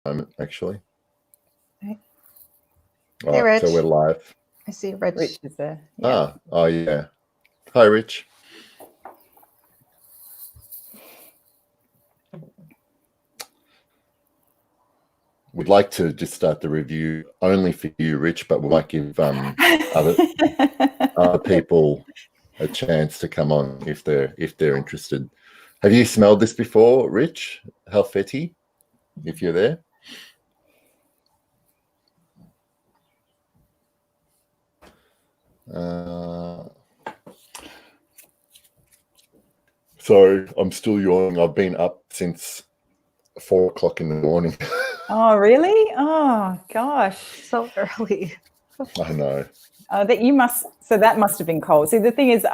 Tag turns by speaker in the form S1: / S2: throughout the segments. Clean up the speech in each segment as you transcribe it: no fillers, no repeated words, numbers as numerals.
S1: moment, actually.
S2: Hey,
S1: All right, so we're live.
S2: I see Rich.
S3: Rich is there. Yeah.
S1: Oh, yeah. Hi, Rich. We'd like to just start the review only for you, Rich, but we might give other people a chance to come on if they're interested. Have you smelled this before, Rich? Halfeti, if you're there. So I'm still yawning. I've been up since 4 o'clock in the morning.
S3: Oh, really? Oh, gosh.
S2: So early.
S1: I know.
S3: That must have been cold. See, the thing is,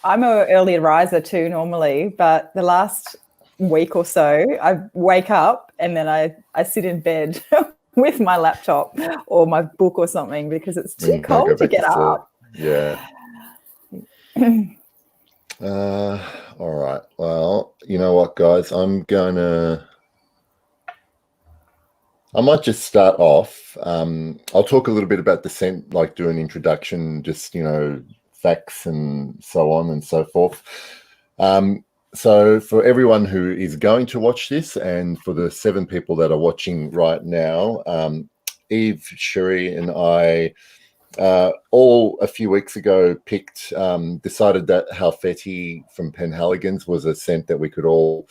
S3: I'm an early riser too normally, but the last week or so, I wake up and then I sit in bed with my laptop or my book or something because it's too cold to get up.
S1: Yeah. All right. Well, you know what, guys? I might just start off. I'll talk a little bit about the scent, like do an introduction, just, facts and so on and so forth. So for everyone who is going to watch this and for the 7 people that are watching right now, Eve, Cherie and I all a few weeks ago decided that Halfeti from Penhaligon's was a scent that we could all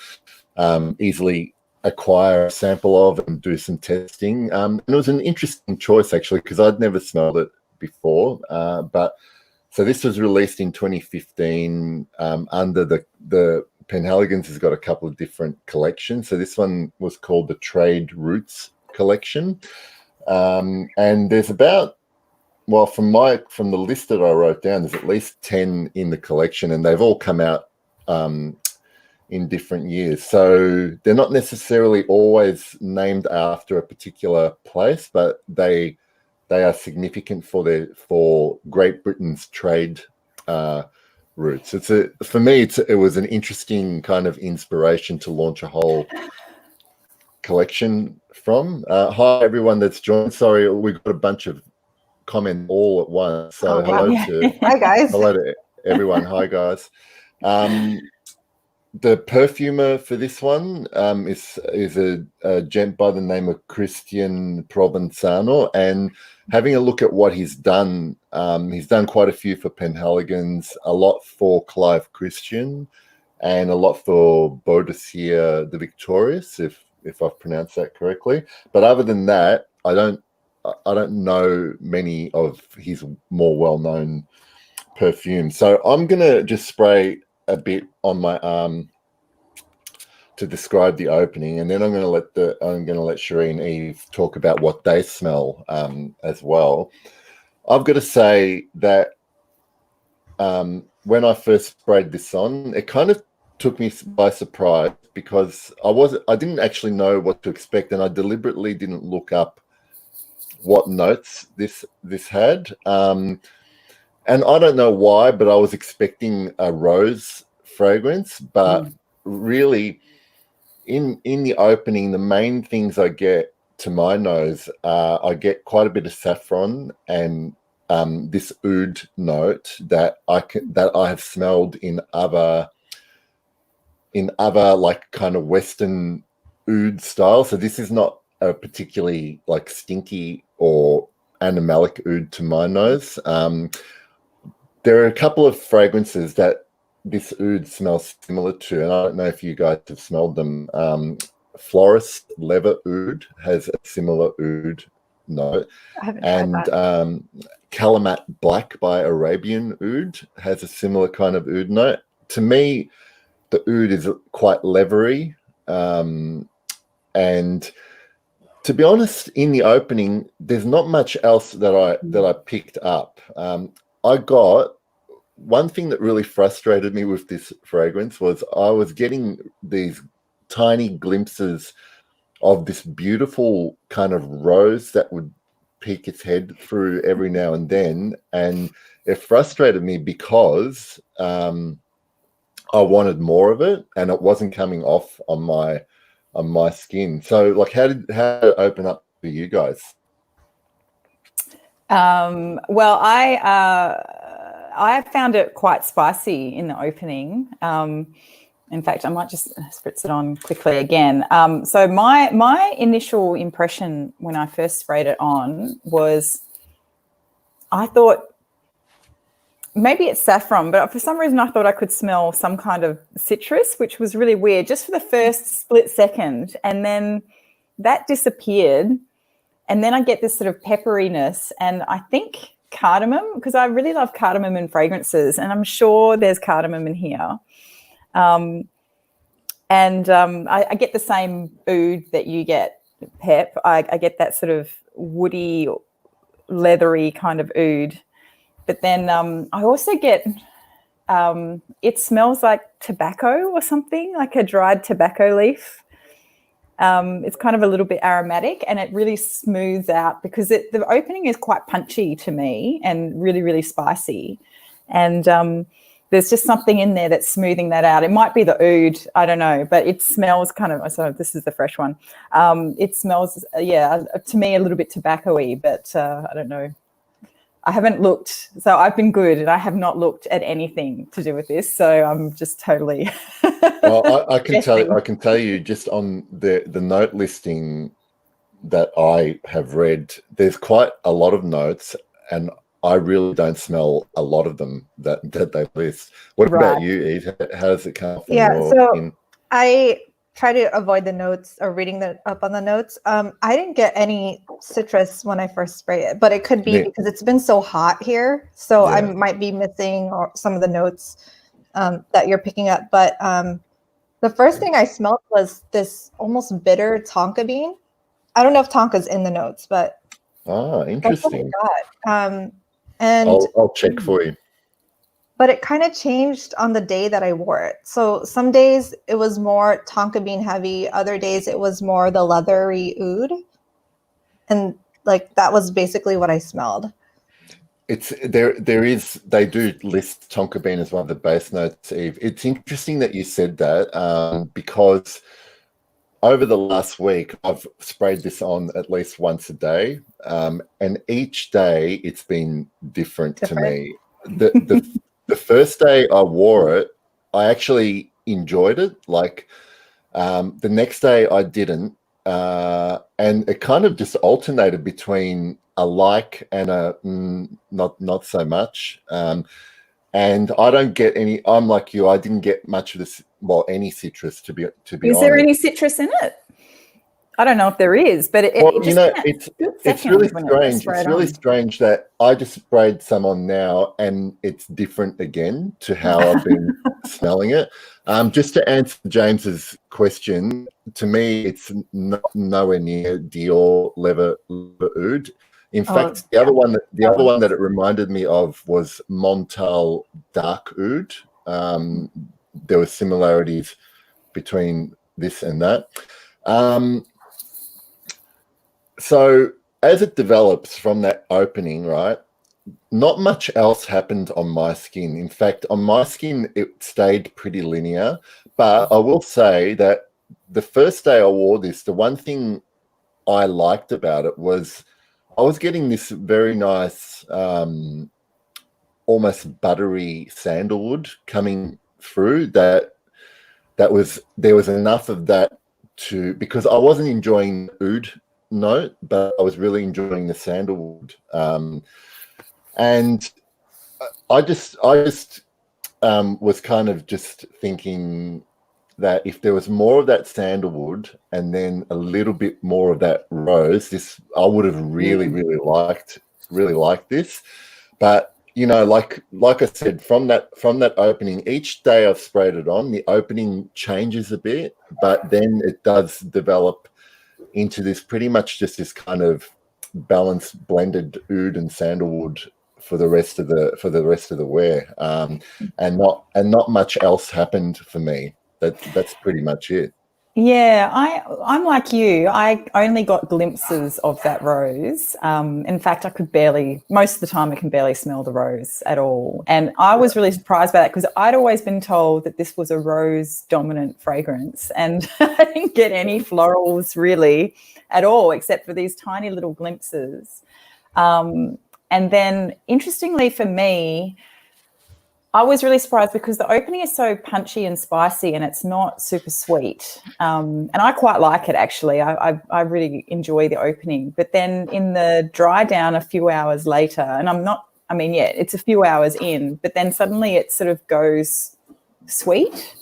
S1: easily acquire a sample of and do some testing. And it was an interesting choice, actually, because I'd never smelled it before. So this was released in 2015 under the Penhaligon's has got a couple of different collections. So this one was called the Trade Roots collection. And there's about, well, from the list that I wrote down, there's at least 10 in the collection, and they've all come out in different years. So they're not necessarily always named after a particular place, but they are significant for Great Britain's trade routes. For me, it was an interesting kind of inspiration to launch a whole collection from. Hi everyone that's joined. Sorry, we've got a bunch of comments all at once. So
S2: Hi guys.
S1: Hello to everyone. Hi guys. The perfumer for this one is a gent by the name of Christian Provenzano, and having a look at what he's done quite a few for Penhaligon's, a lot for Clive Christian, and a lot for Boadicea the Victorious, if I've pronounced that correctly. But other than that, I don't know many of his more well-known perfumes. So I'm gonna just spray a bit on my arm to describe the opening, and then I'm going to let Cherie and Eve talk about what they smell as well. I've got to say that when I first sprayed this on, it kind of took me by surprise because I didn't actually know what to expect, and I deliberately didn't look up what notes this had. And I don't know why, but I was expecting a rose fragrance, but really in the opening, the main things I get to my nose, I get quite a bit of saffron and this oud note that I have smelled in other like kind of Western oud style. So this is not a particularly like stinky or animalic oud to my nose. There are a couple of fragrances that this oud smells similar to, and I don't know if you guys have smelled them. Florist Leather Oud has a similar oud note.
S2: I haven't tried
S1: that. Calamat Black by Arabian Oud has a similar kind of oud note. To me, the oud is quite leathery, and to be honest, in the opening, there's not much else that I picked up. I got one thing that really frustrated me with this fragrance was I was getting these tiny glimpses of this beautiful kind of rose that would peek its head through every now and then, and it frustrated me because I wanted more of it, and it wasn't coming off on my on my skin. So, like, how did it open up for you guys?
S3: Well, I found it quite spicy in the opening. In fact, I might just spritz it on quickly again. So my initial impression when I first sprayed it on was, I thought maybe it's saffron, but for some reason I thought I could smell some kind of citrus, which was really weird, just for the first split second, and then that disappeared. And then I get this sort of pepperiness, and I think cardamom, because I really love cardamom in fragrances, and I'm sure there's cardamom in here. I get the same oud that you get, Pep. I get that sort of woody, leathery kind of oud. But then I also get, it smells like tobacco or something, like a dried tobacco leaf. It's kind of a little bit aromatic, and it really smooths out, because the opening is quite punchy to me and really, really spicy. And there's just something in there that's smoothing that out. It might be the oud, I don't know, but it smells kind of, so this is the fresh one. It smells, to me a little bit tobacco-y, but I don't know. I haven't looked, so I've been good, and I have not looked at anything to do with this, so I'm just totally.
S1: Well, I can tell you just on the note listing that I have read, there's quite a lot of notes, and I really don't smell a lot of them that they list. What about you, Eve? How does it come from?
S2: I try to avoid the notes or reading up on the notes. I didn't get any citrus when I first sprayed it, but it could be because it's been so hot here. So I might be missing some of the notes that you're picking up. But the first thing I smelled was this almost bitter tonka bean. I don't know if tonka's in the notes, but
S1: interesting.
S2: That's what I got. And
S1: I'll check for you.
S2: But it kind of changed on the day that I wore it. So some days it was more tonka bean heavy. Other days it was more the leathery oud. And like that was basically what I smelled.
S1: It's they do list tonka bean as one of the base notes, Eve. It's interesting that you said that because over the last week I've sprayed this on at least once a day, and each day it's been different to me. The first day I wore it, I actually enjoyed it. Like the next day I didn't, and it kind of just alternated between a like and a not so much. And I don't get any. I'm like you. I didn't get much of this. Well, any citrus to be honest.
S3: Is there any citrus in it? I don't know if there is, but it's
S1: really strange. It's really strange that I just sprayed some on now, and it's different again to how I've been smelling it. Just to answer James's question, to me, it's nowhere near Dior leather oud. In fact, the other one that it reminded me of was Montal dark oud. There were similarities between this and that. So as it develops from that opening, right, not much else happened on my skin. In fact, on my skin, it stayed pretty linear. But I will say that the first day I wore this, the one thing I liked about it was I was getting this very nice, almost buttery sandalwood coming through there was enough of that because I wasn't enjoying oud note, but I was really enjoying the sandalwood, and I just was kind of just thinking that if there was more of that sandalwood and then a little bit more of that rose, I would have really liked this. But like I said, from that opening, each day I've sprayed it on, the opening changes a bit, but then it does develop into this pretty much just this kind of balanced blended oud and sandalwood for the rest of the wear, and not much else happened for me. That's pretty much it.
S3: Yeah, I'm like you. I only got glimpses of that rose. In fact, most of the time I can barely smell the rose at all. And I was really surprised by that because I'd always been told that this was a rose dominant fragrance, and I didn't get any florals really at all, except for these tiny little glimpses. And then interestingly for me, I was really surprised because the opening is so punchy and spicy and it's not super sweet. And I quite like it, actually. I really enjoy the opening. But then in the dry down a few hours later, and it's a few hours in, but then suddenly it sort of goes sweet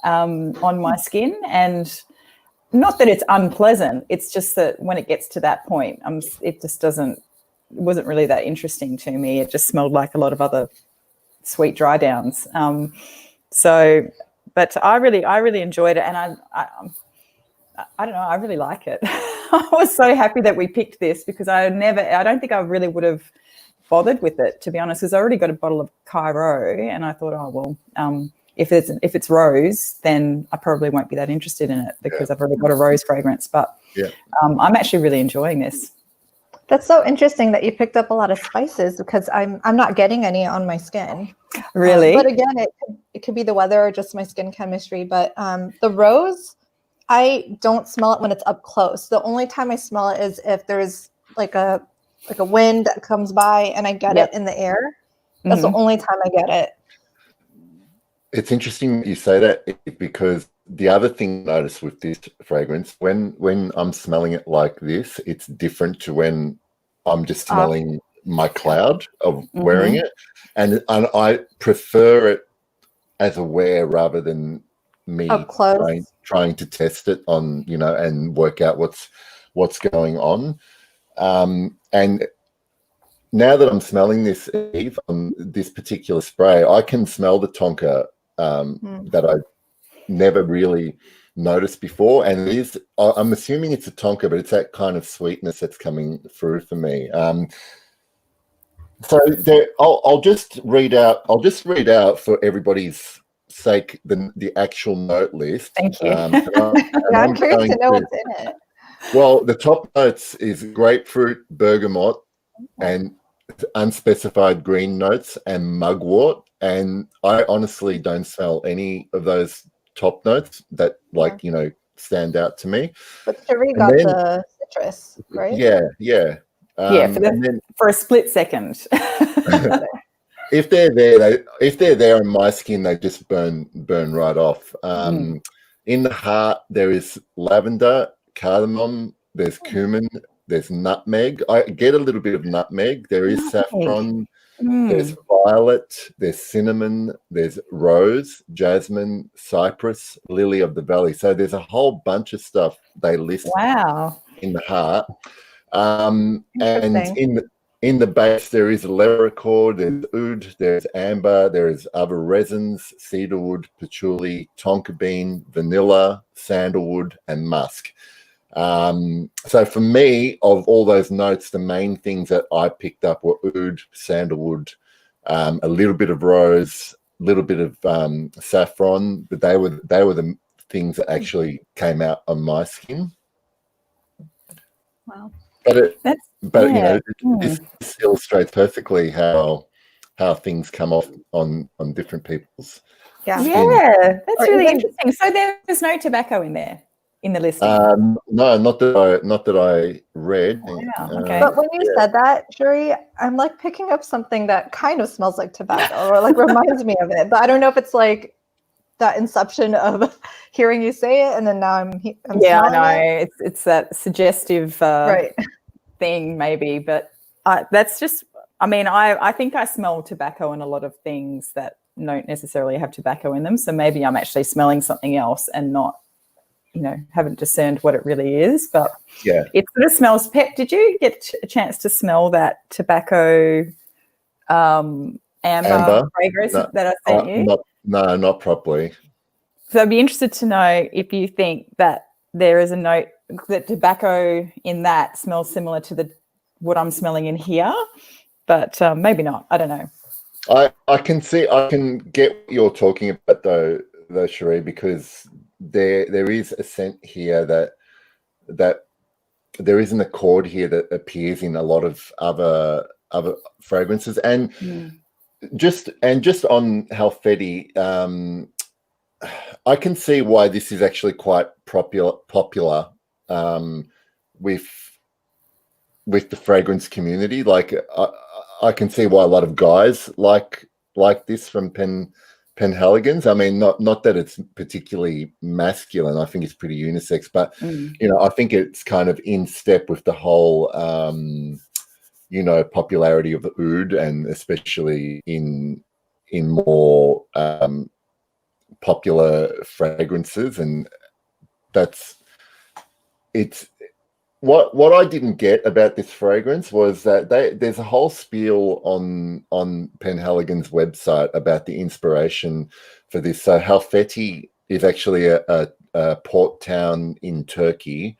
S3: on my skin. And not that it's unpleasant. It's just that when it gets to that point, it wasn't really that interesting to me. It just smelled like a lot of other sweet dry downs. But I really enjoyed it, and I don't know, I really like it. I was so happy that we picked this because I don't think I really would have bothered with it, to be honest, because I already got a bottle of Cairo, and I thought, if it's rose, then I probably won't be that interested in it because I've already got a rose fragrance. But I'm actually really enjoying this.
S2: That's so interesting that you picked up a lot of spices because I'm not getting any on my skin.
S3: Really?
S2: But again, it could be the weather or just my skin chemistry. But the rose, I don't smell it when it's up close. The only time I smell it is if there's like a wind that comes by and I get it in the air. That's the only time I get it.
S1: It's interesting you say that because the other thing I noticed with this fragrance, when I'm smelling it like this, it's different to when I'm just smelling my cloud of wearing it. And I prefer it as a wear rather than me trying to test it on, and work out what's going on. And now that I'm smelling this, Eve, on this particular spray, I can smell the tonka that I never really noticed before, and it is, I'm assuming it's a tonka, but it's that kind of sweetness that's coming through for me. So there, I'll just read out for everybody's sake the actual note list.
S3: Thank you.
S2: I'm curious to know what's in it.
S1: Well, the top notes is grapefruit, bergamot, and unspecified green notes and mugwort. And I honestly don't smell any of those top notes that stand out to me.
S2: But Cherie got the citrus, right?
S1: Yeah.
S3: For a split second.
S1: If they're there on my skin, they just burn right off. In the heart, there is lavender, cardamom, there's cumin, there's nutmeg. I get a little bit of nutmeg. There is saffron. There's violet, there's cinnamon, there's rose, jasmine, cypress, lily of the valley. So there's a whole bunch of stuff they list in the heart. And in the base, there is leprechaun, there's oud, there's amber, there is other resins, cedarwood, patchouli, tonka bean, vanilla, sandalwood, and musk. So for me, of all those notes, the main things that I picked up were oud, sandalwood, a little bit of rose, a little bit of saffron, but they were the things that actually came out on my skin.
S2: Wow.
S1: This illustrates perfectly how things come off on different people's skin.
S3: Yeah, that's really interesting. So there's no tobacco in there in the listing?
S1: No, not that I read.
S3: Wow, okay.
S2: But when you said that, Cherie, I'm like picking up something that kind of smells like tobacco or like reminds me of it. But I don't know if it's like that inception of hearing you say it and then now I'm
S3: I know. It's that suggestive thing maybe, but that's just, I think I smell tobacco in a lot of things that don't necessarily have tobacco in them. So maybe I'm actually smelling something else and not, haven't discerned what it really is. But it sort of smells. Pep, did you get a chance to smell that tobacco amber fragrance that I sent you?
S1: No, not properly.
S3: So I'd be interested to know if you think that there is a note that tobacco in that smells similar to what I'm smelling in here, but maybe not. I don't know. I
S1: can get what you're talking about though, Cherie, because there is a scent here that there is an accord here that appears in a lot of other fragrances, and just on Halfeti, I can see why this is actually quite popular with the fragrance community. Like I can see why a lot of guys like this from Penhaligons. I mean, not that it's particularly masculine. I think it's pretty unisex, but I think it's kind of in step with the whole popularity of the oud, and especially in more popular fragrances. And it's what I didn't get about this fragrance was that there's a whole spiel on Penhaligon's website about the inspiration for this. So Halfeti is actually a port town in Turkey,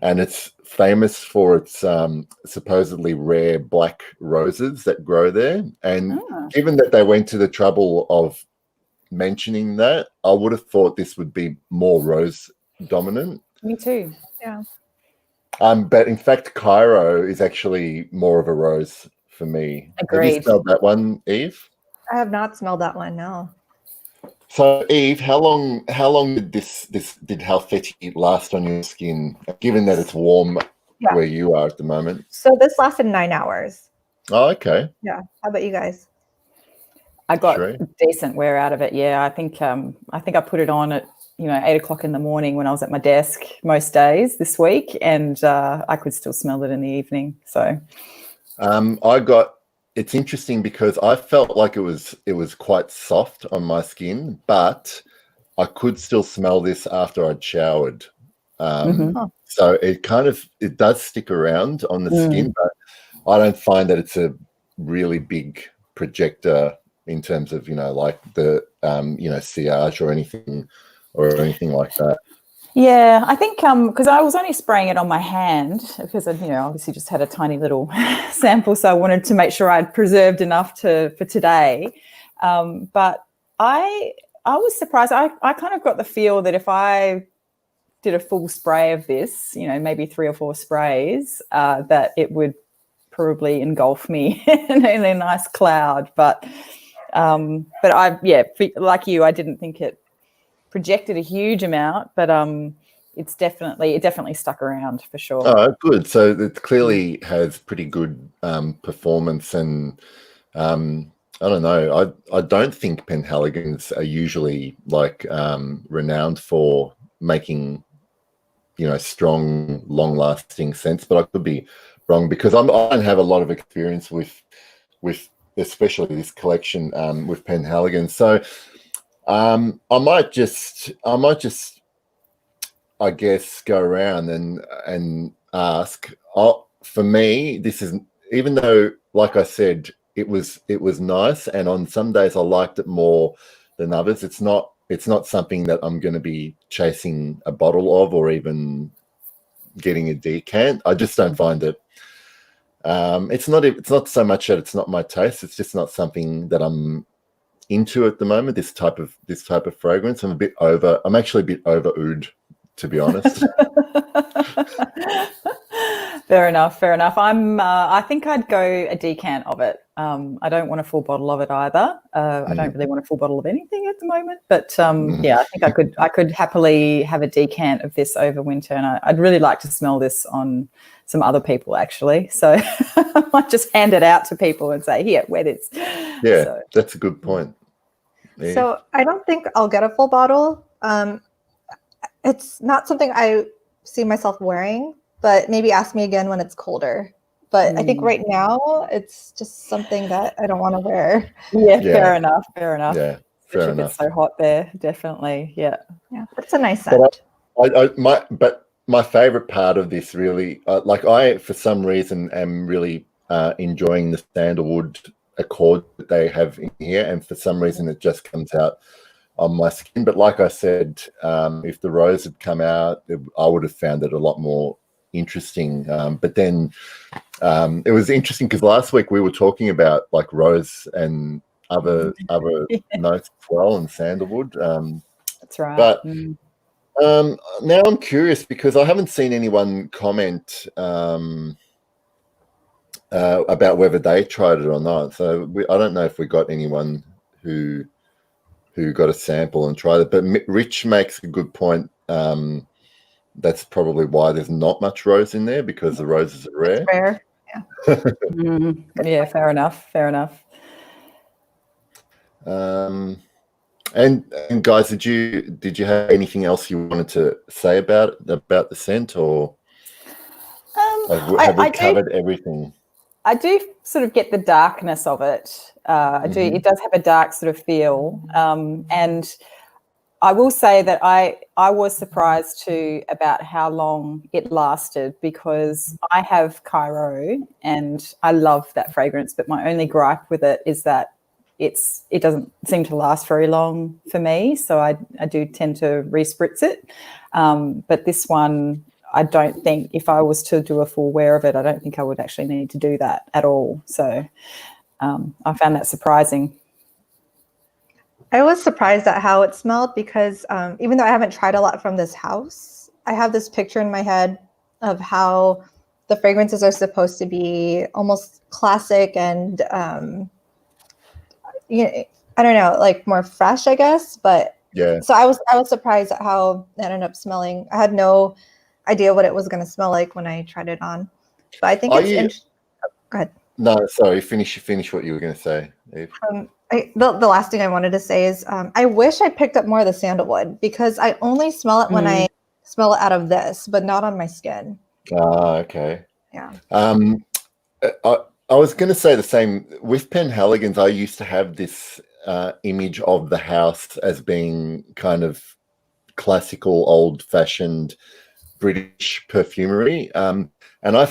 S1: and it's famous for its supposedly rare black roses that grow there. And given that they went to the trouble of mentioning that, I would have thought this would be more rose dominant.
S3: Me too.
S2: Yeah.
S1: But in fact, Cairo is actually more of a rose for me.
S3: Agreed.
S1: Have you smelled that one, Eve?
S2: I have not smelled that one, no.
S1: So, Eve, how long did did Halfeti last on your skin, given that it's warm where you are at the moment?
S2: So this lasted 9 hours.
S1: Oh, okay.
S2: Yeah. How about you guys?
S3: I got
S1: Cherie?
S3: decent wear out of it. Yeah, I think I put it on at 8 o'clock in the morning when I was at my desk most days this week, and I could still smell it in the evening. So,
S1: it's interesting because I felt like it was quite soft on my skin, but I could still smell this after I'd showered. So it does stick around on the skin, but I don't find that it's a really big projector in terms of like the sillage or anything like that.
S3: Yeah, I think because I was only spraying it on my hand because I obviously just had a tiny little sample, so I wanted to make sure I'd preserved enough for today. But I was surprised. I kind of got the feel that if I did a full spray of this, maybe 3 or 4 sprays, that it would probably engulf me in a nice cloud. But like you, I didn't think it projected a huge amount, but it definitely stuck around for sure.
S1: Oh, good. So it clearly has pretty good performance, and I don't know. I don't think Penhaligons are usually like renowned for making strong, long-lasting scents, but I could be wrong because I don't have a lot of experience with especially this collection with Penhaligon. So I might just I guess go around and ask. For me, this is, even though, like I said, it was nice, and on some days I liked it more than others. It's not something that I'm going to be chasing a bottle of or even getting a decant. I just don't find it. It's not so much that it's not my taste. It's just not something that I'm into at the moment. This type of fragrance. I'm actually a bit over oud, to be honest.
S3: Fair enough. I think I'd go a decant of it. I don't want a full bottle of it either. I don't really want a full bottle of anything at the moment. But I think I could happily have a decant of this over winter, and I'd really like to smell this on some other people actually. So I might just hand it out to people and say, "Here, wear this."
S1: Yeah, so that's a good point. Yeah.
S2: So I don't think I'll get a full bottle. It's not something I see myself wearing, but maybe ask me again when it's colder. But I think right now it's just something that I don't want to wear.
S3: Yeah, fair enough.
S1: Yeah, fair enough.
S3: It's so hot there, definitely. Yeah,
S2: it's a nice scent.
S1: But my favorite part of this really, I for some reason am really enjoying the sandalwood accord that they have in here, and for some reason it just comes out on my skin. But like I said, if the rose had come out, I would have found it a lot more interesting. But then it was interesting because last week we were talking about like rose and other notes as well, and sandalwood.
S3: That's right.
S1: But Now I'm curious because I haven't seen anyone comment about whether they tried it or not. So I don't know if we got anyone who got a sample and tried it. But Rich makes a good point. That's probably why there's not much rose in there, because the roses are rare.
S2: It's rare. Yeah.
S3: Yeah, fair enough. Fair enough.
S1: And guys, did you have anything else you wanted to say about the scent, or have we covered everything?
S3: I do sort of get the darkness of it. I do. It does have a dark sort of feel, and I will say that I was surprised too about how long it lasted, because I have Cairo and I love that fragrance, but my only gripe with it is that it doesn't seem to last very long for me, so I do tend to respritz it. But this one, I don't think, if I was to do a full wear of it, I don't think I would actually need to do that at all. So I found that surprising.
S2: I was surprised at how it smelled, because even though I haven't tried a lot from this house, I have this picture in my head of how the fragrances are supposed to be almost classic and I don't know, like more fresh, I guess. But
S1: yeah,
S2: so I was surprised at how it ended up smelling. I had no idea what it was going to smell like when I tried it on. But I think it's interesting. Go ahead.
S1: No, sorry. Finish what you were going to say, Eve.
S2: The last thing I wanted to say is I wish I picked up more of the sandalwood, because I only smell it when I smell it out of this, but not on my skin.
S1: Okay.
S2: Yeah.
S1: I was going to say the same with Penhaligons. I used to have this image of the house as being kind of classical, old-fashioned British perfumery, and I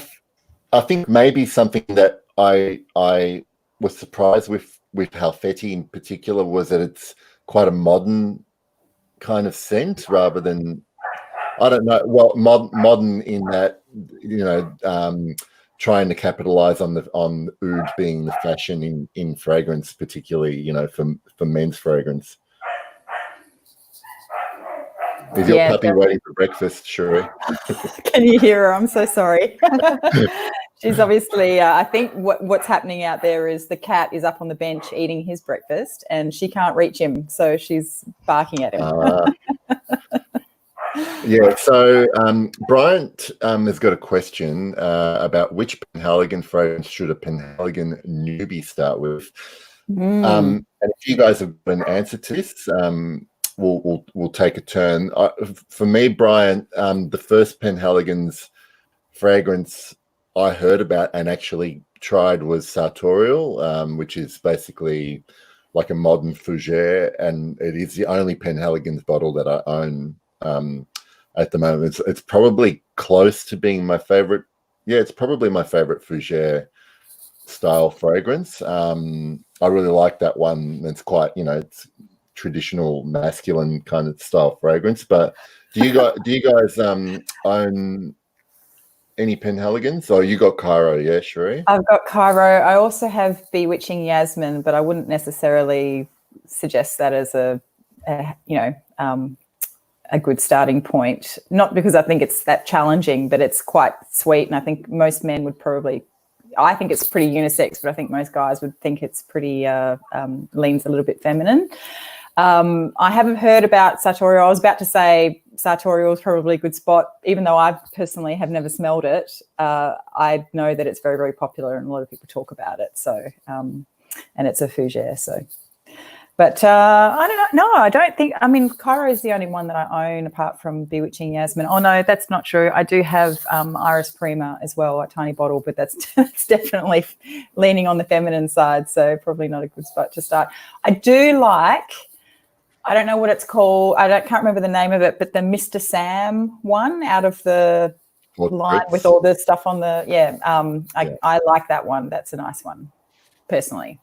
S1: think maybe something that I was surprised with Halfeti in particular was that it's quite a modern kind of scent, rather than, I don't know, well, modern in that, trying to capitalize on oud being the fashion in fragrance, particularly for men's fragrance. Is your puppy waiting for breakfast, Cherie?
S3: Can you hear her? I'm so sorry. She's obviously, I think what's happening out there is the cat is up on the bench eating his breakfast and she can't reach him, so she's barking at him.
S1: Yeah, so Bryant has got a question about which Penhaligon fragrance should a Penhaligon newbie start with. And if you guys have got an answer to this, we'll take a turn. For me, Bryant, the first Penhaligon's fragrance I heard about and actually tried was Sartorial, which is basically like a modern fougere, and it is the only Penhaligon's bottle that I own at the moment. It's probably close to being my favorite. Yeah, it's probably my favorite fougere style fragrance. I really like that one. It's quite, it's traditional masculine kind of style fragrance. But do you guys own any Penhaligons? Oh, you got Cairo, yeah, Cherie?
S3: I've got Cairo. I also have Bewitching Yasmin, but I wouldn't necessarily suggest that as a good starting point. Not because I think it's that challenging, but it's quite sweet, and I think most men would probably. I think it's pretty unisex, but I think most guys would think it's pretty leans a little bit feminine. I haven't heard about Sartorial. I was about to say Sartorial is probably a good spot, even though I personally have never smelled it. I know that it's very, very popular and a lot of people talk about it. So, and it's a fougere. So, but I don't know. No, I don't think. I mean, Cairo is the only one that I own apart from Bewitching Yasmin. Oh no, that's not true. I do have Iris Prima as well, a tiny bottle, but that's definitely leaning on the feminine side. So probably not a good spot to start. I do like. I don't know what it's called. Can't remember the name of it, but the Mr. Sam one out of the line with all the stuff on the I like that one. That's a nice one, personally.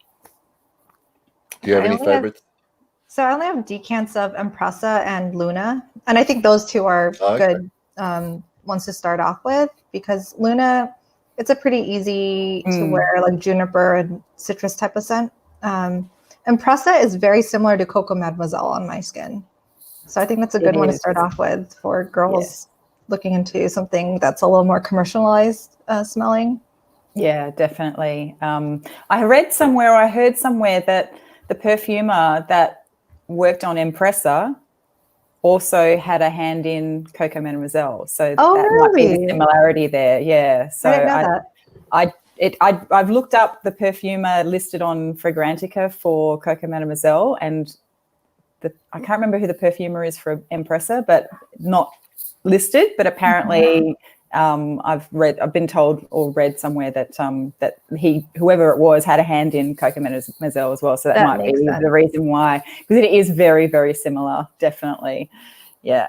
S1: Do you have any favorites?
S2: So I only have decants of Impressa and Luna, and I think those two are good ones to start off with, because Luna, it's a pretty easy to wear, like juniper and citrus type of scent. Impressa is very similar to Coco Mademoiselle on my skin. So I think that's a good one to start off with for girls looking into something that's a little more commercialized smelling.
S3: Yeah, definitely. I read somewhere, or I heard somewhere that the perfumer that worked on Impressa also had a hand in Coco Mademoiselle. So that might be the similarity there. Yeah. So
S2: I didn't know that.
S3: I've looked up the perfumer listed on Fragrantica for Coco Mademoiselle, and I can't remember who the perfumer is for Impressa, but not listed. But apparently, I've been told or read somewhere that that whoever it was, had a hand in Coco Mademoiselle as well. So that might be the reason why, because it is very, very similar, definitely. Yeah.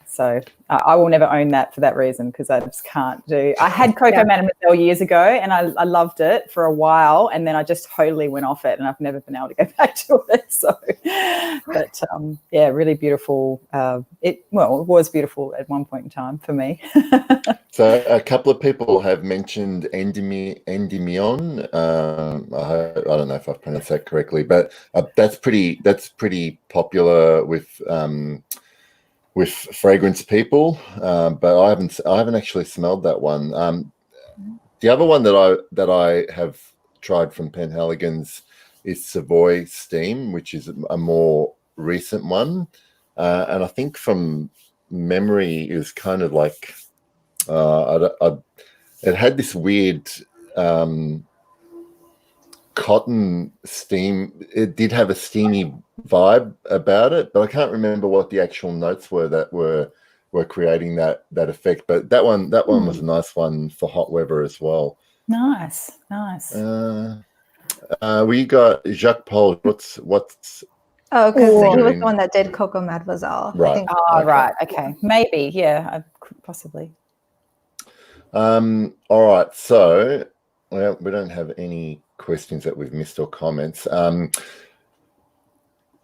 S3: So I will never own that for that reason, because I just can't do. I had Coco Mademoiselle years ago, and I loved it for a while, and then I just totally went off it, and I've never been able to go back to it. So, but yeah, really beautiful. It was beautiful at one point in time for me.
S1: So a couple of people have mentioned Endymion. I don't know if I've pronounced that correctly, but that's pretty popular with fragrance people, but I haven't actually smelled that one. The other one that I have tried from Penhaligon's is Savoy Steam, which is a more recent one, and I think from memory it was kind of like it had this weird cotton steam. It did have a steamy vibe about it, but I can't remember what the actual notes were that were creating that effect. But that one was a nice one for hot weather as well.
S3: Nice.
S1: We got Jacques Paul. What's
S2: because he was the one that did Coco Mademoiselle.
S1: Right.
S2: I think.
S3: Right. Okay. Maybe. Yeah. Possibly.
S1: All right. So we don't have any questions that we've missed or comments.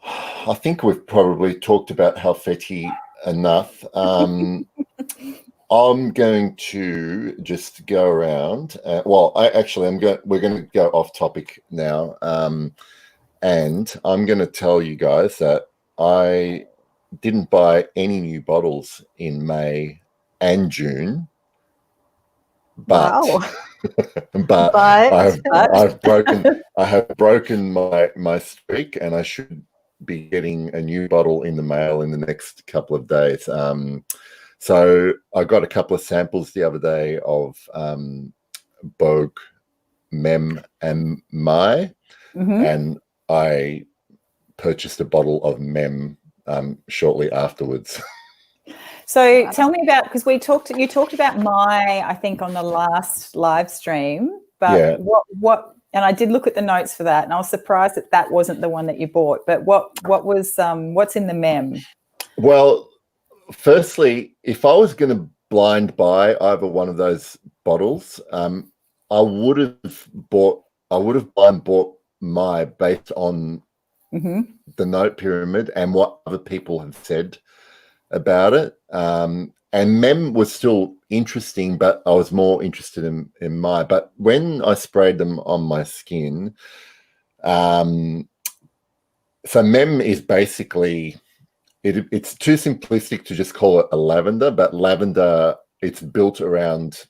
S1: I think we've probably talked about Halfeti enough. I'm going to just go around. We're going to go off topic now, and I'm going to tell you guys that I didn't buy any new bottles in May and June, but.
S2: Wow.
S1: but I have broken my streak, and I should be getting a new bottle in the mail in the next couple of days. So I got a couple of samples the other day of Bogue, Mem, and Mai, and I purchased a bottle of Mem shortly afterwards.
S3: So tell me about, because you talked about Mai, I think, on the last live stream, but what and I did look at the notes for that, and I was surprised that wasn't the one that you bought. But what was what's in the Mem? Well,
S1: firstly, if I was going to blind buy either one of those bottles, I would have blind bought Mai based on the note pyramid and what other people have said about it. And Mem was still interesting, but I was more interested in Mai. But when I sprayed them on my skin, so Mem is basically, it's too simplistic to just call it a lavender, but lavender, it's built around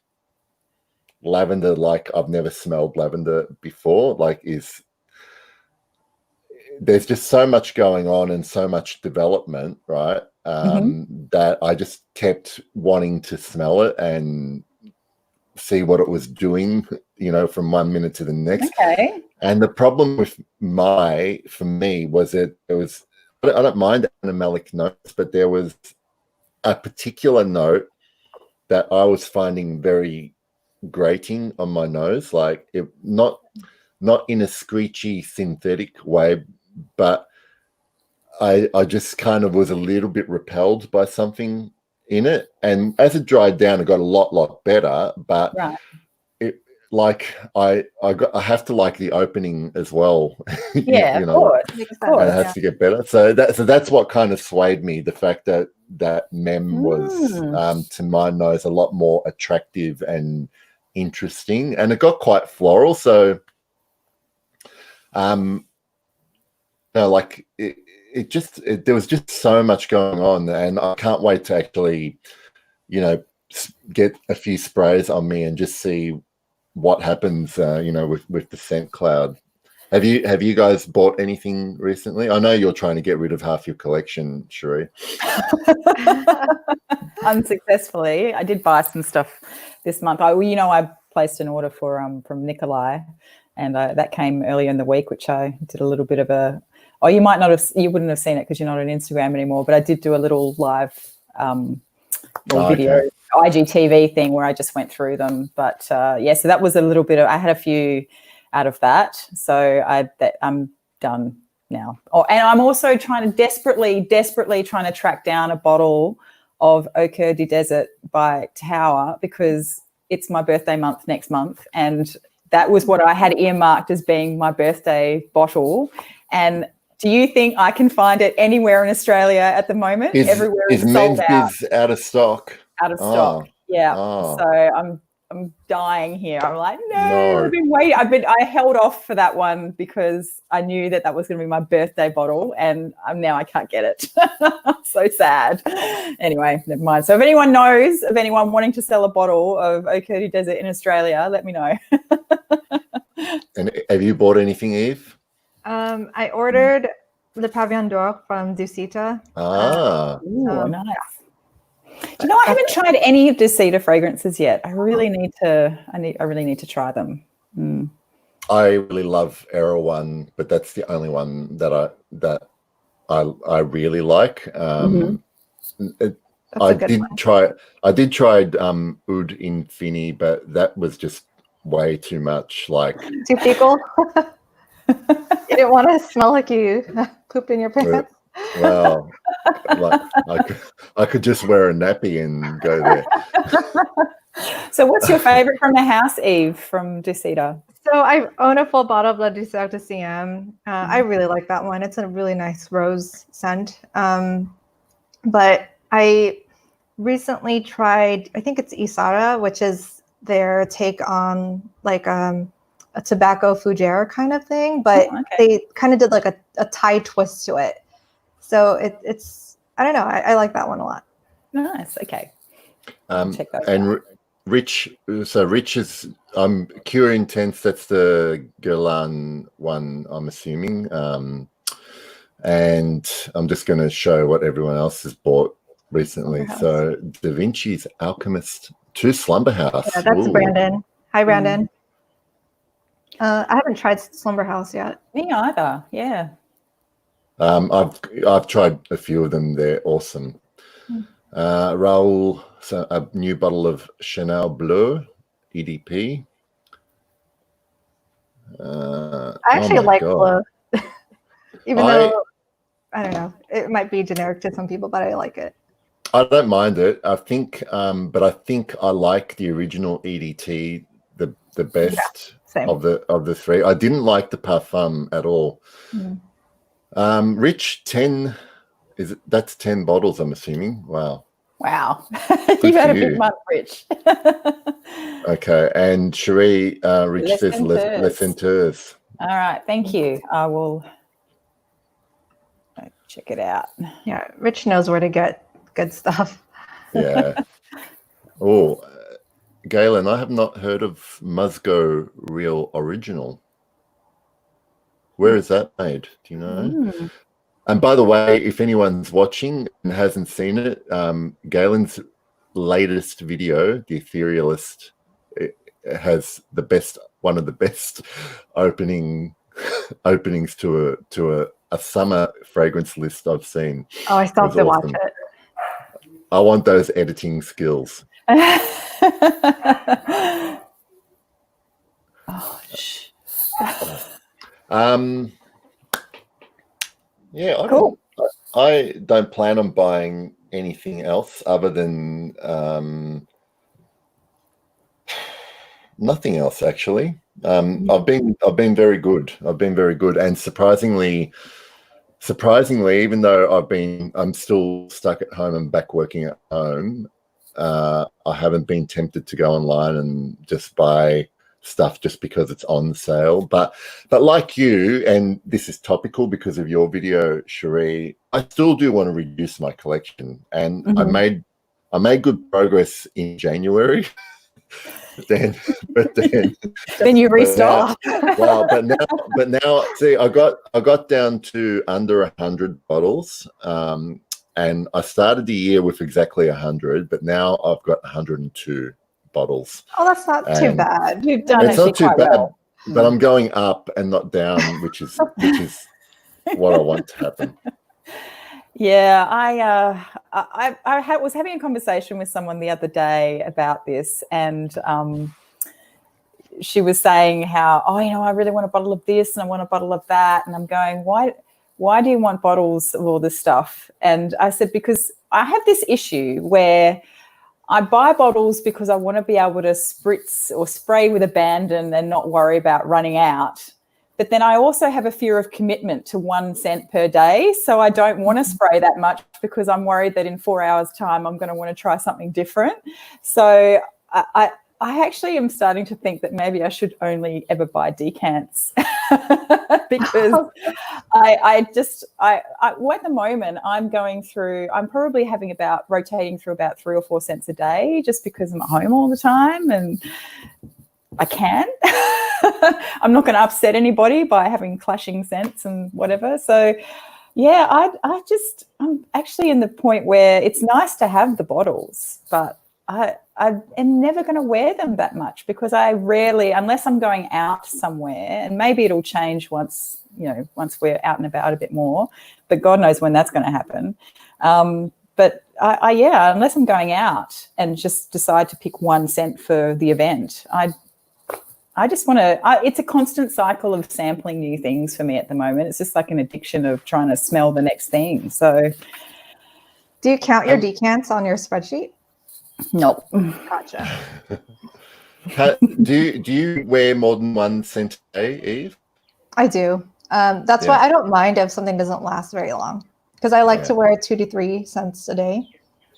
S1: lavender like I've never smelled lavender before. There's just so much going on and so much development, right? That I just kept wanting to smell it and see what it was doing, from 1 minute to the next.
S3: Okay.
S1: And the problem with Mai, for me, was I don't mind animalic notes, but there was a particular note that I was finding very grating on my nose, like it not in a screechy synthetic way, but I just kind of was a little bit repelled by something in it. And as it dried down, it got a lot better. But I have to like the opening as well.
S3: Yeah, of course.
S1: And it has to get better. So that's what kind of swayed me. The fact that Mem was, to my nose, a lot more attractive and interesting, and it got quite floral. So, there was just so much going on, and I can't wait to actually, get a few sprays on me and just see what happens, with the scent cloud. Have you guys bought anything recently? I know you're trying to get rid of half your collection, Cherie.
S3: Unsuccessfully. I did buy some stuff this month. I placed an order from Nikolai, and that came earlier in the week, which I did a little bit of a. Oh, you wouldn't have seen it because you're not on Instagram anymore. But I did do a little live video IGTV thing where I just went through them. But so that was a little bit of. I had a few out of that, so I'm done now. Oh, and I'm also desperately trying to track down a bottle of Au Cœur du Desert by Tower because it's my birthday month next month, and that was what I had earmarked as being my birthday bottle. And do you think I can find it anywhere in Australia at the moment? Everywhere is sold out.
S1: Is out of stock.
S3: Out of stock. Yeah. So I'm dying here. I'm like, no. I've been waiting. I held off for that one because I knew that was going to be my birthday bottle, and now I can't get it. So sad. Anyway, never mind. So if anyone knows of anyone wanting to sell a bottle of Au Cœur du Desert in Australia, let me know.
S1: And have you bought anything, Eve?
S2: I ordered Le Pavillon d'Or from Dusita.
S3: Nice. I haven't tried any of Dusita fragrances yet. I really need to try them.
S1: I really love Erewhone, but that's the only one that I really like. I did try Oud Infini, but that was just way too much. Like
S2: two people. You didn't want to smell like you pooped in your pants.
S1: Well, I could just wear a nappy and go there.
S3: So what's your favorite from the house, Eve, from Dusita?
S2: So I own a full bottle of La Douceur de Siam. I really like that one. It's a really nice rose scent. But I recently tried, I think it's Isara, which is their take on like a tobacco fougere kind of thing, but they kind of did like a Thai twist to it. So it's I don't know. I like that one a lot.
S3: Nice. Okay.
S1: Check that out. Rich. So Rich is Cure Intense. That's the Guerlain one, I'm assuming. And I'm just going to show what everyone else has bought recently. So Da Vinci's Alchemist 2 Slumber House.
S2: Yeah, that's Brandon. Hi, Brandon. I haven't tried Slumber House yet.
S3: Me either. Yeah.
S1: I've tried a few of them. They're awesome. Raoul, so a new bottle of Chanel Bleu EDP.
S2: I actually like Bleu, even though I don't know, it might be generic to some people, but I like it.
S1: I don't mind it. I think, but I think I like the original EDT the best of the three. I didn't like the Parfum at all. Rich, 10 that's 10 bottles, I'm assuming. Wow.
S3: You've had a big month, Rich.
S1: Okay, and Cherie, Rich says Les Senteurs.
S3: All right, thank you. I will check it out.
S2: Yeah, Rich knows where to get good stuff.
S1: Yeah. Oh, Galen, I have not heard of Musgo Real Original. Where is that made? Do you know? And by the way, if anyone's watching and hasn't seen it, Galen's latest video, The Etherealist, it has one of the best openings to a summer fragrance list I've seen.
S2: Oh, I still have to watch it.
S1: I want those editing skills. Yeah,
S3: cool.
S1: I don't plan on buying anything else other than nothing else actually. I've been very good. And surprisingly, even though I'm still stuck at home and back working at home, I haven't been tempted to go online and just buy stuff just because it's on sale. But like you, and this is topical because of your video, Cherie, I still do want to reduce my collection, and I made good progress in January. but
S3: then you restock.
S1: But now, see, I got down to under 100 bottles, and I started the year with exactly 100, but now I've got 102 bottles.
S2: Oh, that's not too bad.
S3: You've done
S1: it's not too bad,
S3: well.
S1: but I'm going up and not down, which is what I want to happen.
S3: Yeah, I was having a conversation with someone the other day about this, and she was saying how, I really want a bottle of this and I want a bottle of that, and I'm going, why do you want bottles of all this stuff? And I said, because I have this issue where I buy bottles because I want to be able to spritz or spray with abandon and not worry about running out. But then I also have a fear of commitment to 1 cent per day. So I don't want to spray that much because I'm worried that in 4 hours' time I'm going to want to try something different. So I actually am starting to think that maybe I should only ever buy decants because at the moment I'm probably rotating through about 3 or 4 cents a day just because I'm at home all the time and I can. I'm not going to upset anybody by having clashing scents and whatever. So yeah, I'm actually in the point where it's nice to have the bottles, but I am never going to wear them that much because I rarely, unless I'm going out somewhere, and maybe it'll change once we're out and about a bit more, but God knows when that's going to happen. But unless I'm going out and just decide to pick 1 cent for the event, I just want to, it's a constant cycle of sampling new things for me at the moment. It's just like an addiction of trying to smell the next thing. So,
S2: do you count your decants on your spreadsheet?
S3: No.
S2: Gotcha.
S1: Do you wear more than 1 cent a day, Eve?
S2: I do. That's why I don't mind if something doesn't last very long, because I like to wear 2 to 3 cents a day.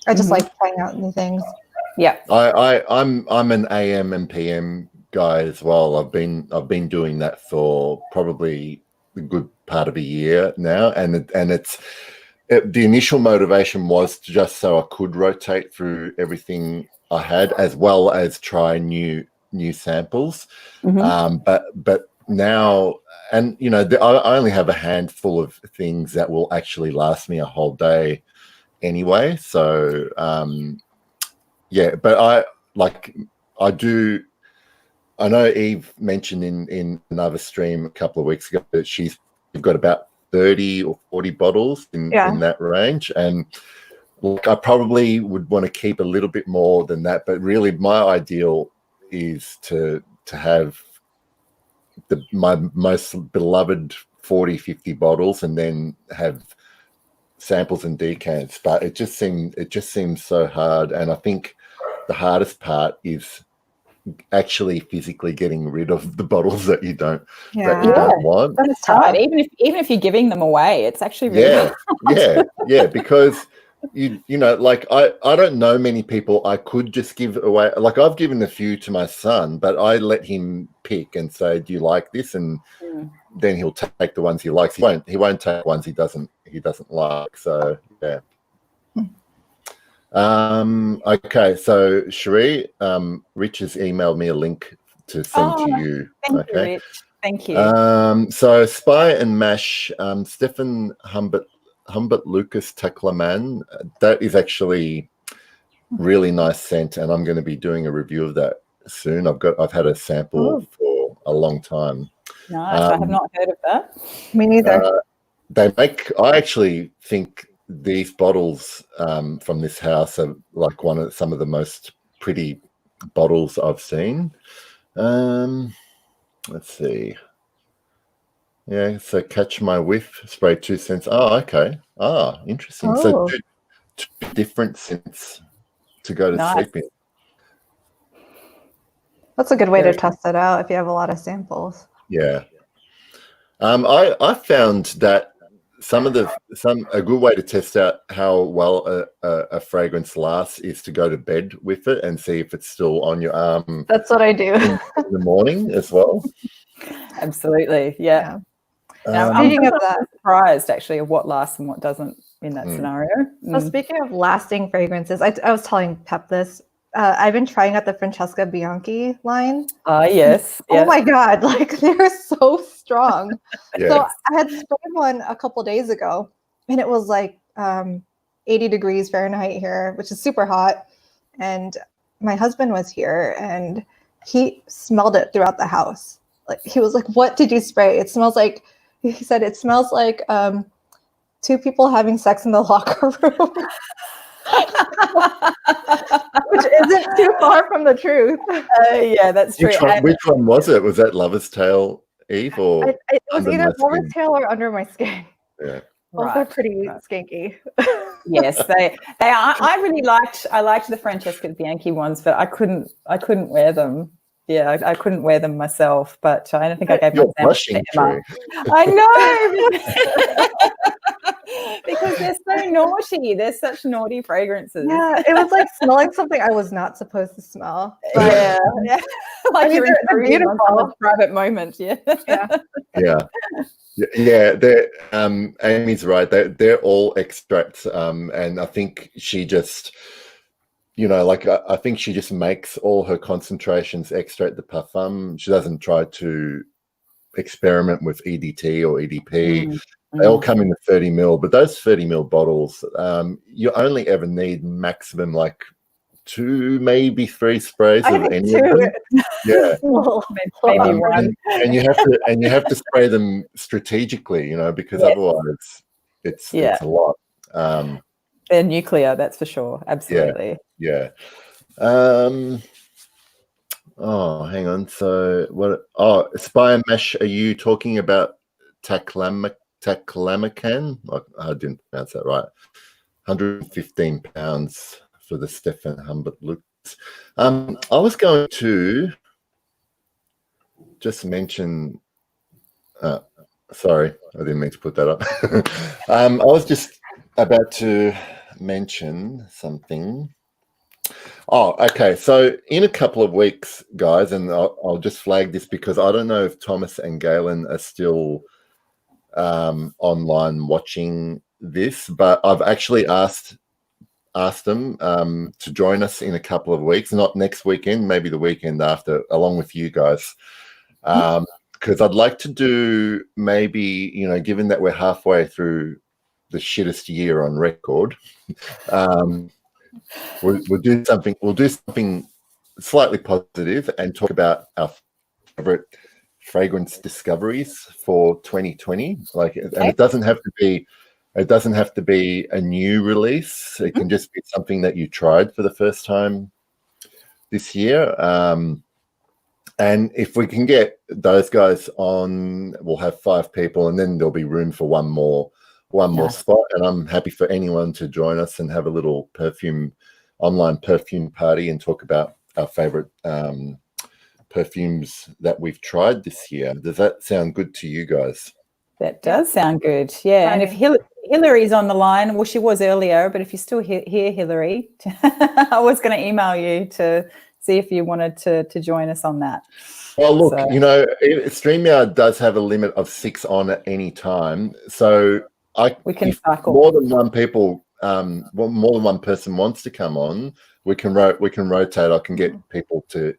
S2: I just like trying out new things.
S3: Yeah.
S1: I'm an AM and PM guy as well. I've been doing that for probably a good part of a year now, and the initial motivation was just so I could rotate through everything I had, as well as try new samples. But now, and I only have a handful of things that will actually last me a whole day anyway. So but I know Eve mentioned in another stream a couple of weeks ago that she's got about 30 or 40 bottles in that range, and I probably would want to keep a little bit more than that, but really my ideal is to have my most beloved 40-50 bottles and then have samples and decants. But it just seems so hard, and I think the hardest part is actually physically getting rid of the bottles that you don't want.
S3: That's hard. Even if you're giving them away, it's actually really
S1: hard. Because I don't know many people I could just give away. Like, I've given a few to my son, but I let him pick and say, do you like this? And then he'll take the ones he likes. He won't take ones he doesn't like. So yeah. Okay, so Cherie, Rich has emailed me a link to send to you.
S3: Thank you, Rich. Thank you.
S1: So Spy and Mash, Stefan Humbert Lucas Teklaman, that is actually really nice scent, and I'm going to be doing a review of that soon. I've had a sample for a long time.
S3: Nice. I have not heard of that.
S2: Me neither.
S1: I actually think these bottles from this house are like some of the most pretty bottles I've seen. Let's see. Yeah, so Catch My Whiff, spray 2 cents. Oh, okay. Interesting. So two different scents to go to sleep in.
S2: That's a good way to test it out if you have a lot of samples.
S1: Yeah. I found that a good way to test out how well a fragrance lasts is to go to bed with it and see if it's still on your arm.
S2: That's what I do
S1: in the morning as well.
S3: Absolutely, yeah. I'm
S2: Speaking of that,
S3: surprised actually of what lasts and what doesn't in that scenario.
S2: So speaking of lasting fragrances, I was telling Pep this. I've been trying out the Francesca Bianchi line.
S3: Yes.
S2: Oh my God, like they're so strong.
S1: Yes.
S2: So I had sprayed one a couple days ago, and it was like 80 degrees Fahrenheit here, which is super hot. And my husband was here, and he smelled it throughout the house. Like he was like, "What did you spray? It smells like." He said, "It smells like two people having sex in the locker room." Which isn't too far from the truth.
S3: Yeah, that's true.
S1: Which one was it? Was that Lover's Tale, Eve, or
S2: it was either Lover's Tale or Under My Skin.
S1: Yeah,
S2: both are pretty skanky.
S3: Yes, they are. I liked the Francesca Bianchi ones, but I couldn't wear them. Yeah, I couldn't wear them myself, but I don't think I gave my
S1: blushing, Cherie.
S3: I know. Because they're so naughty. They're such naughty fragrances.
S2: Yeah, it was like smelling something I was not supposed to smell.
S3: Yeah. Like you're
S2: intruding on
S3: a private moment. Yeah.
S1: They're Amy's right. They're all extracts, and I think she just, I think she just makes all her concentrations extract de parfum. She doesn't try to experiment with EDT or EDP. They all come in the 30 ml, but those 30 ml bottles, you only ever need maximum like 2, maybe 3 sprays of any of them. Yeah,
S3: maybe one.
S1: And you have to spray them strategically, because otherwise it's a lot.
S3: They're nuclear, that's for sure. Absolutely.
S1: Yeah. Oh, hang on. So what? Oh, Spire Mesh. Are you talking about Taklamakan? I didn't pronounce that right. £115 for the Stefan Humbert looks. I was going to just mention. Sorry, I didn't mean to put that up. I was just about to mention something. Oh, okay. So in a couple of weeks, guys, and I'll just flag this because I don't know if Thomas and Galen are still online watching this, but I've actually asked them to join us in a couple of weeks, not next weekend, maybe the weekend after, along with you guys, because I'd like to do maybe, given that we're halfway through the shittest year on record, we'll do something slightly positive and talk about our favorite fragrance discoveries for 2020. And it doesn't have to be a new release. It can just be something that you tried for the first time this year. And if we can get those guys on, we'll have 5 people, and then there'll be room for one more spot. And I'm happy for anyone to join us and have a little online perfume party and talk about our favorite perfumes that we've tried this year. Does that sound good to you guys?
S3: That does sound good. Yeah. And if Hillary's on the line, well, she was earlier, but if you're still here, Hillary, I was going to email you to see if you wanted to join us on that.
S1: Well, look, StreamYard does have a limit of 6 on at any time. So
S3: we can cycle.
S1: More than one person wants to come on, we can rotate. I can get people to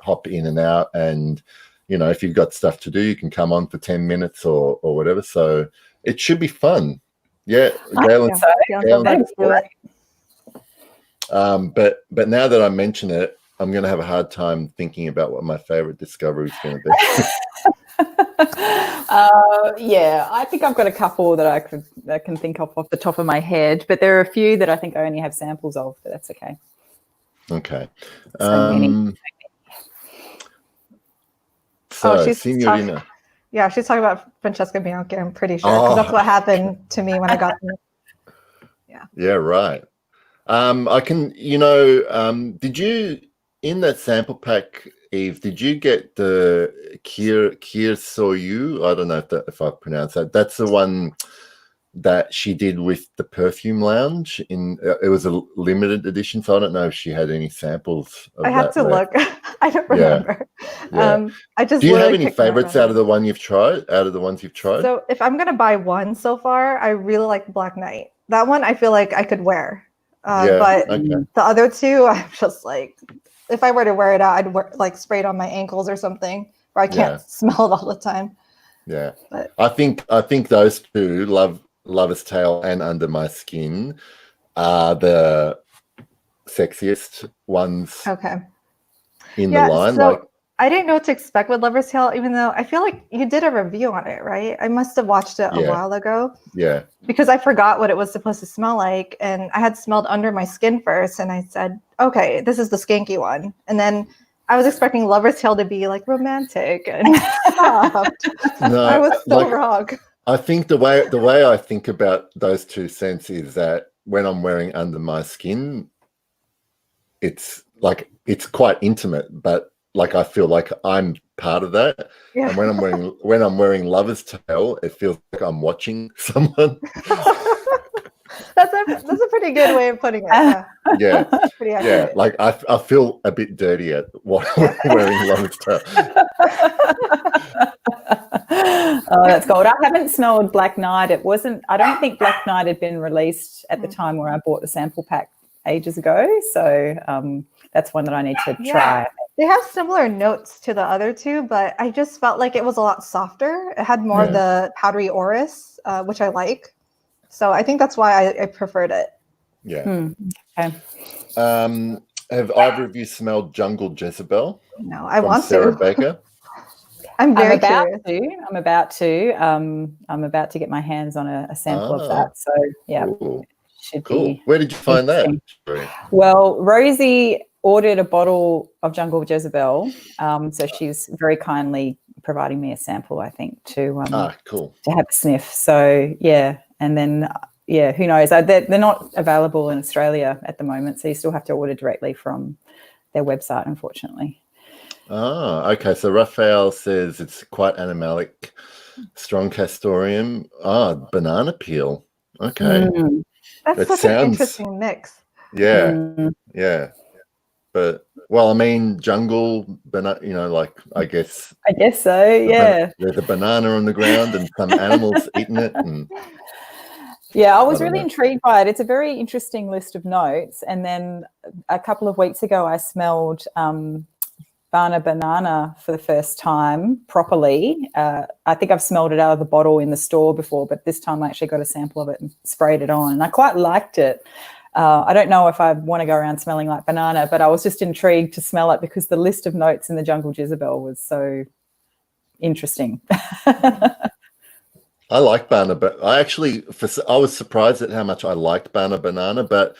S1: hop in and out, and if you've got stuff to do, you can come on for 10 minutes or whatever. So it should be fun. Yeah, Galen. But now that I mention it, I'm going to have a hard time thinking about what my favorite discovery is going to be.
S3: I think I've got a couple that I can think of off the top of my head, but there are a few that I think I only have samples of, but that's okay.
S1: Okay.
S2: She's Signorina. She's talking about Francesca Bianchi, I'm pretty sure, because that's what happened to me when I got them.
S1: Yeah, right. I can, did you, in that sample pack, Eve, did you get the Kier Soyu? I don't know if I pronounced that. That's the one that she did with the Perfume Lounge. It was a limited edition, so I don't know if she had any samples of
S2: I had to look. I don't remember.
S1: Yeah.
S2: I just
S1: Do you have any
S2: picked them up
S1: favorites out of
S2: randomly.
S1: the one you've tried? Out of the ones you've tried?
S2: So if I'm gonna buy one so far, I really like Black Knight. That one I feel like I could wear. But
S1: okay.
S2: the other two, I'm just like, if I were to wear it out, I'd wear, like spray it on my ankles or something, where I can't smell it all the time.
S1: Yeah,
S2: But
S1: I think those two, Lover's Tale and Under My Skin, are the sexiest ones
S2: okay.
S1: in the line.
S2: So
S1: Like,
S2: I didn't know what to expect with Lover's Tale, even though I feel like you did a review on it, right? I must have watched it a while ago.
S1: Yeah.
S2: Because I forgot what it was supposed to smell like, and I had smelled Under My Skin first, and I said, okay, this is the skanky one. And then I was expecting Lover's Tale to be like romantic and soft.
S1: No,
S2: I was so wrong.
S1: I think the way I think about those two scents is that when I'm wearing Under My Skin, it's quite intimate, but like I feel like I'm part of that.
S2: Yeah.
S1: And when I'm wearing Lover's Tale, it feels like I'm watching someone.
S2: That's a pretty good way of putting it.
S1: Yeah.
S2: Pretty accurate.
S1: Like I feel a bit dirty at wearing Lover's Tale.
S3: Oh, that's gold. I haven't smelled Black Knight. I don't think Black Knight had been released at the time where I bought the sample pack ages ago. So that's one that I need to try.
S2: They have similar notes to the other two, but I just felt like it was a lot softer. It had more of the powdery orris, which I like. So I think that's why I preferred it.
S1: Yeah.
S3: Okay.
S1: Have either of you smelled Jungle Jezebel?
S2: No, I want
S1: Sarah
S2: to.
S1: Baker.
S2: I'm
S3: about
S2: curious.
S3: I'm about to get my hands on a sample of that. So yeah, should be
S1: Where did you find that?
S3: Well, Rosie ordered a bottle of Jungle Jezebel, so she's very kindly providing me a sample, I think, to
S1: cool,
S3: to have a sniff. So yeah, and then who knows? They're not available in Australia at the moment, so you still have to order directly from their website, unfortunately.
S1: Ah, okay. So Raphael says it's quite animalic, strong castoreum. Banana peel. Okay.
S2: That's such an interesting mix.
S1: Yeah, yeah. But well, I mean, jungle, I guess.
S3: I guess so. Yeah.
S1: There's a banana on the ground and some animals eating it, and.
S3: Yeah, I was really intrigued by it. It's a very interesting list of notes. And then a couple of weeks ago, I smelled Bana Banana for the first time properly. I think I've smelled it out of the bottle in the store before, but this time I actually got a sample of it and sprayed it on. And I quite liked it. I don't know if I want to go around smelling like banana, but I was just intrigued to smell it because the list of notes in the Jungle Jezebel was so interesting.
S1: I like Bana, but I was surprised at how much I liked Bana Banana, but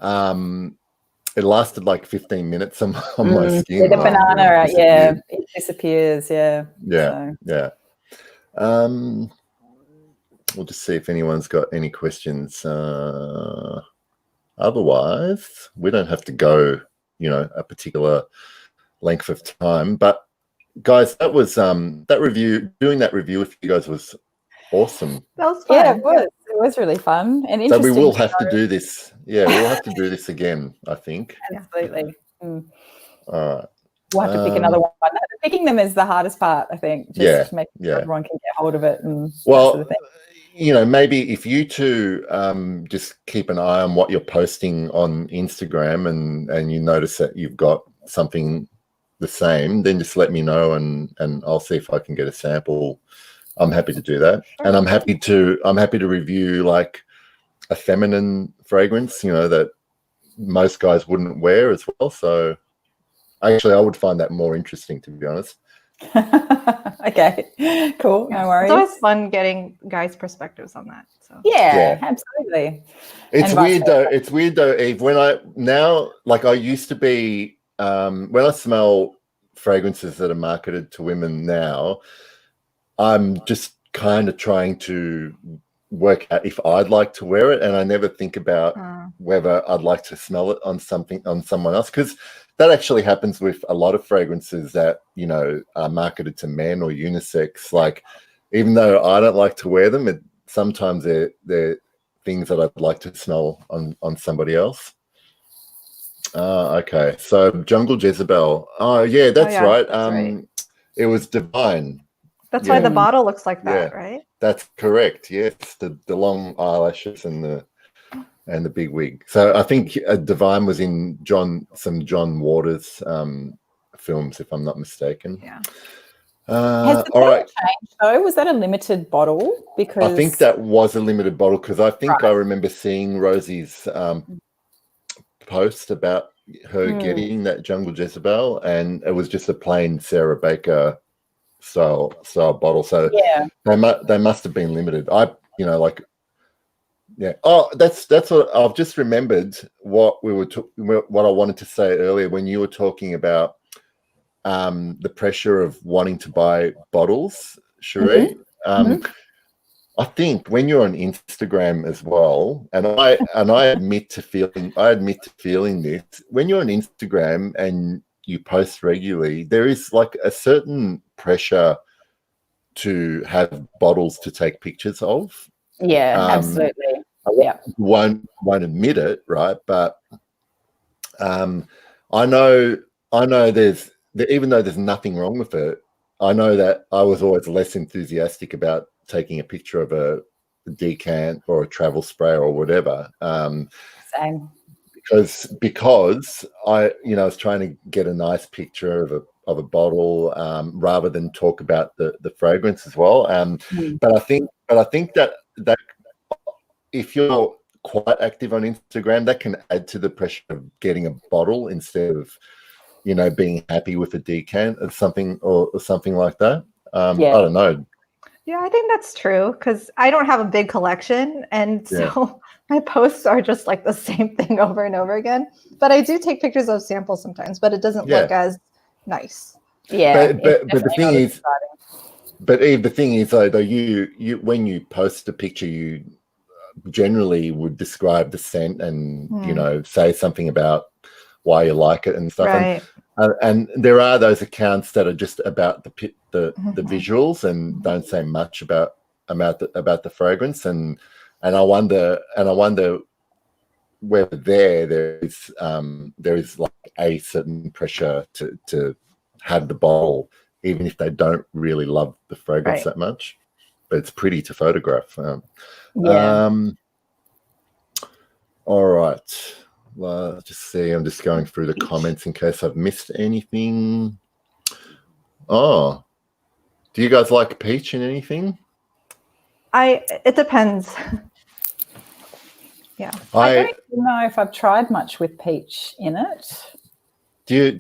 S1: it lasted like 15 minutes on my skin.
S3: Yeah, the banana, it disappears. Yeah.
S1: We'll just see if anyone's got any questions. Otherwise, we don't have to go, a particular length of time. But guys, that was that review. Doing that review with you guys was awesome.
S2: That was fun.
S3: Yeah, it was. It was really fun and interesting.
S1: So we will have to do this. Yeah, we'll have to do this again, I think.
S3: Absolutely.
S1: All right.
S3: We'll have to pick another one. Picking them is the hardest part, I think. Just to make sure everyone can get hold of it. And that sort of thing.
S1: Maybe if you two just keep an eye on what you're posting on Instagram and you notice that you've got something the same, then just let me know and I'll see if I can get a sample. I'm happy to do that. And I'm happy to review like a feminine fragrance, that most guys wouldn't wear as well. So actually I would find that more interesting, to be honest.
S3: Okay, cool. No worries.
S2: It's always fun getting guys' perspectives on that. So
S3: yeah, absolutely.
S1: It's weird though, Eve. I used to be when I smell fragrances that are marketed to women now, I'm just kind of trying to work out if I'd like to wear it, and I never think about whether I'd like to smell it on someone else, because that actually happens with a lot of fragrances that are marketed to men or unisex. Like, even though I don't like to wear them, sometimes they're things that I'd like to smell on somebody else. Okay, so Jungle Jezebel. Oh yeah, that's right.
S2: Right.
S1: It was Divine.
S2: That's why the bottle looks like that,
S1: Yeah.
S2: right?
S1: That's correct. Yes, the long eyelashes and the big wig. So I think Divine was in some John Waters films, if I'm not mistaken.
S2: Yeah.
S3: Has the bottle changed though? Was that a limited bottle? Because
S1: I think that was a limited bottle, because I think I remember seeing Rosie's post about her getting that Jungle Jezebel, and it was just a plain Sarah Baker style bottle. So
S3: yeah,
S1: they must have been limited. Yeah. Oh, that's what I've just remembered. What I wanted to say earlier when you were talking about the pressure of wanting to buy bottles, Cherie. I think when you're on Instagram as well, and I admit to feeling this, when you're on Instagram and you post regularly, there is like a certain pressure to have bottles to take pictures of.
S3: Yeah, absolutely.
S1: I won't admit it, right? But I know even though there's nothing wrong with it, I know that I was always less enthusiastic about taking a picture of a decant or a travel spray or whatever.
S3: Same.
S1: Because I was trying to get a nice picture of a bottle rather than talk about the fragrance as well. But I think that if you're quite active on Instagram, that can add to the pressure of getting a bottle instead of being happy with a decant or something like that. I don't know.
S2: Yeah, I think that's true, because I don't have a big collection, and so my posts are just like the same thing over and over again. But I do take pictures of samples sometimes, but it doesn't look as nice.
S3: Yeah,
S1: but the thing is, Eve, the thing is though you when you post a picture, you generally would describe the scent and say something about why you like it and stuff.
S2: Right.
S1: And there are those accounts that are just about the visuals and don't say much about the fragrance. And I wonder whether there is like a certain pressure to have the bottle, even if they don't really love the fragrance that much. But it's pretty to photograph. All right. Well, just see. I'm just going through the comments in case I've missed anything. Oh, do you guys like peach in anything?
S2: It depends. Yeah.
S3: I don't know if I've tried much with peach in it.
S1: Do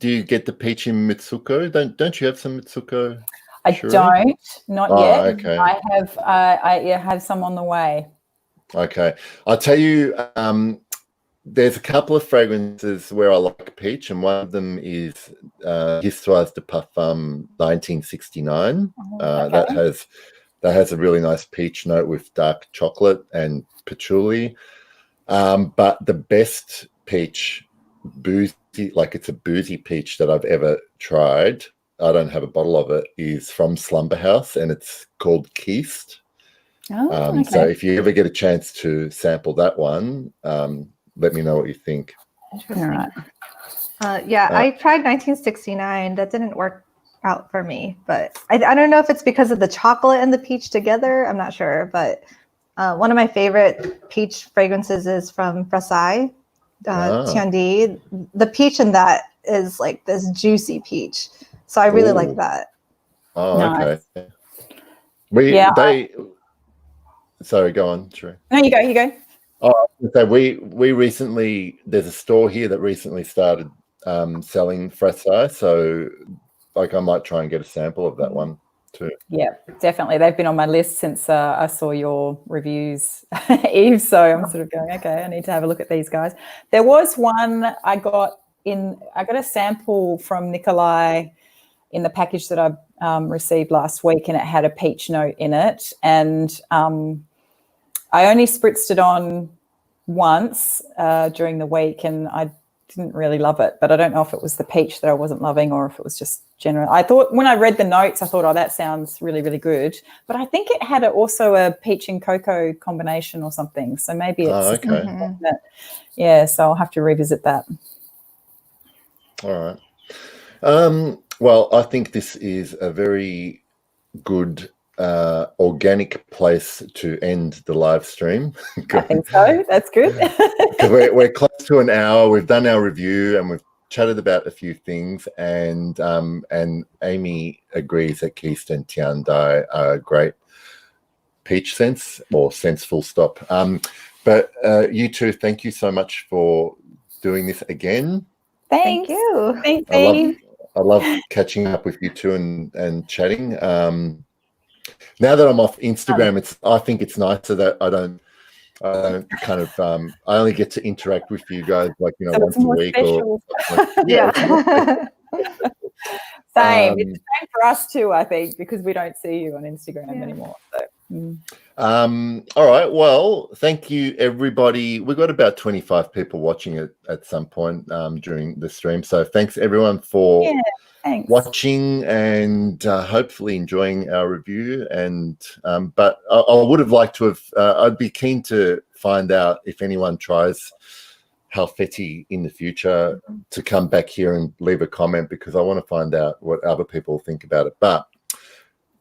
S1: you get the peach in Mitsuko? Don't you have some Mitsuko?
S3: I don't, not yet.
S1: Okay.
S3: I have some on the way.
S1: Okay, I'll tell you. There's a couple of fragrances where I like peach, and one of them is Histoire de Parfum 1969. That has a really nice peach note with dark chocolate and patchouli. But the best peach, boozy, like it's a boozy peach that I've ever tried, I don't have a bottle of it, is from Slumber House, and it's called Keist. So if you ever get a chance to sample that one, let me know what you think.
S2: All right. I tried 1969. That didn't work out for me, but I don't know if it's because of the chocolate and the peach together. I'm not sure, but one of my favorite peach fragrances is from Versailles, Tiandi. The peach in that is like this juicy peach, so I really like that.
S1: Oh,
S3: nice.
S1: Okay. Sorry, go on, Cherie.
S3: No, you go.
S1: Oh, so we recently, there's a store here that recently started selling Versailles, so like I might try and get a sample of that one too.
S3: Yeah, definitely. They've been on my list since I saw your reviews, Eve. So I'm sort of going, okay, I need to have a look at these guys. There was one I got a sample from Nikolai in the package that I received last week, and it had a peach note in it. And I only spritzed it on once during the week, and I didn't really love it, but I don't know if it was the peach that I wasn't loving or if it was just general. I thought when I read the notes, I thought, oh, that sounds really, really good. But I think it had also a peach and cocoa combination or something. So maybe it's yeah. So I'll have to revisit that.
S1: All right. Well, I think this is a very good organic place to end the live stream.
S3: I think so. That's good.
S1: we're close to an hour. We've done our review and we've chatted about a few things, and Amy agrees that Keystone Tian Dai are great peach scents, or scents full stop. But you two, thank you so much for doing this again.
S3: Thank you. Thanks,
S1: I love catching up with you two and chatting. Now that I'm off Instagram, I think it's nicer that I don't kind of I only get to interact with you guys like so once a week
S3: special.
S1: Or
S2: yeah.
S3: Same. It's the same for us too, I think, because we don't see you on Instagram anymore. So.
S1: All right. Well, thank you, everybody. We've got about 25 people watching it at some point during the stream. So thanks, everyone, for watching and hopefully enjoying our review. And but I would have liked to have. I'd be keen to find out if anyone tries Halfeti in the future to come back here and leave a comment, because I want to find out what other people think about it. But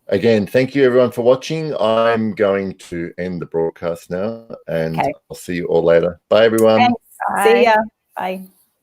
S1: again, thank you everyone for watching. I'm going to end the broadcast now, and I'll see you all later. Bye, everyone.
S3: Thanks. See ya. Bye.